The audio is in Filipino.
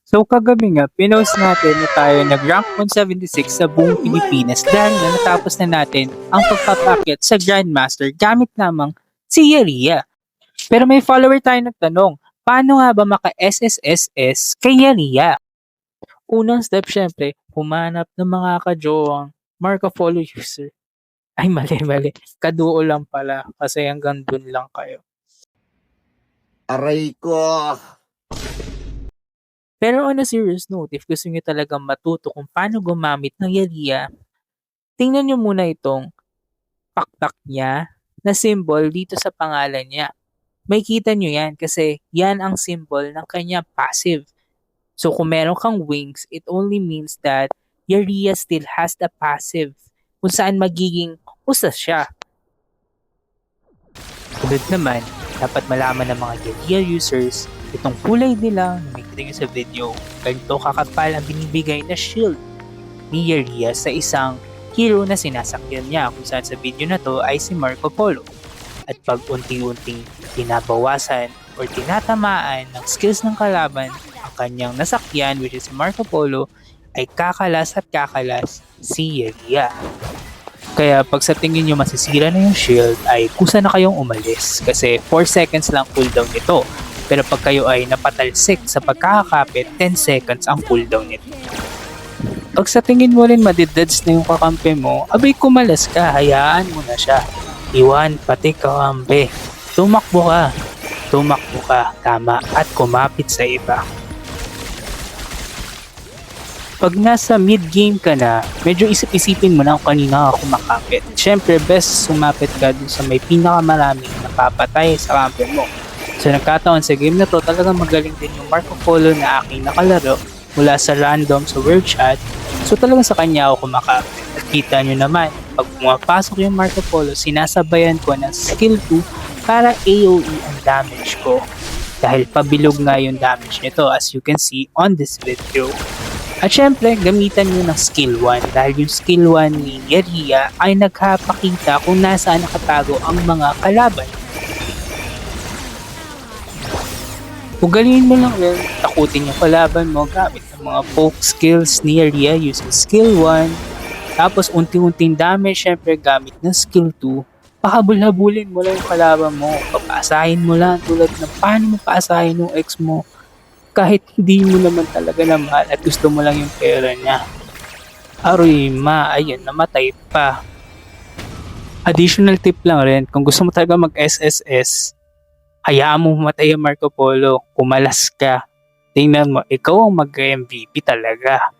So kagabi nga, pinost natin na tayo nag-rank 176 sa buong Pilipinas dahil na natapos na natin ang pagpapakyat sa Grandmaster gamit lamang si Yeria. Pero may follower tayo nagtanong, paano nga ba maka-SSSS kay Yeria? Unang step syempre, humanap ng mga kajowang Marco Polo user. Ay mali. Kaduo lang pala kasi hanggang dun lang kayo. Aray ko! Pero on a serious note, if gusto nyo talagang matuto kung paano gumamit ng Yeria, tingnan nyo muna itong pakpak niya na symbol dito sa pangalan niya. May kita nyo yan kasi yan ang symbol ng kanya passive. So kung meron kang wings, it only means that Yeria still has the passive kung saan magiging usas siya. Sunod naman, dapat malaman ng mga Yeria users itong kulay nila na makikita nyo sa video. Ganito kakapal ang binibigay na shield ni Yeria sa isang hero na sinasakyan niya kung saan sa video na to ay si Marco Polo. At pag unti-unting tinabawasan or tinatamaan ng skills ng kalaban ang kanyang nasakyan which is si Marco Polo ay kakalas si Yeria. Kaya pag sa tingin nyo masisira na yung shield ay kusa na kayong umalis kasi 4 seconds lang cooldown nito. Pero pag kayo ay napatalsik sa pagkakakapit, 10 seconds ang cooldown nito. Pag sa tingin mo rin madideds na yung kakampi mo, abay kumalas ka, hayaan mo na siya. Iwan pati kakampi. Tumakbo ka, tama, at kumapit sa iba. Pag nasa mid-game ka na, medyo isip-isipin mo na kung kanina ka kumakapit. Siyempre, best sumapit ka dun sa may pinakamaraming napapatay sa kampi mo. So nagkataon sa game na to, talagang magaling din yung Marco Polo na aking nakalaro mula sa random sa world chat. So talagang sa kanya ako kumakapit. At kita nyo naman, pag pumapasok yung Marco Polo, sinasabayan ko ng skill 2 para AoE ang damage ko. Dahil pabilog nga yung damage nito as you can see on this video. At syempre, gamitan nyo ng skill 1 dahil yung skill 1 ni Yeria ay nagpapakita kung nasaan nakatago ang mga kalaban. Ugalin mo lang rin, takutin yung kalaban mo gamit ng mga poke skills ni Yeria using skill 1. Tapos unti-unting damage syempre gamit ng skill 2. Pahabol-habulin mo lang yung kalaban mo, papasahin mo lang tulad ng paano mo paasahin yung ex mo. Kahit hindi mo naman talaga na mahal at gusto mo lang yung pera niya. Aroy ayun, namatay pa. Additional tip lang rin, kung gusto mo talaga mag-SSS, hayaan mo mamatay ang Marco Polo, kumalas ka. Tingnan mo, ikaw ang mag-MVP talaga.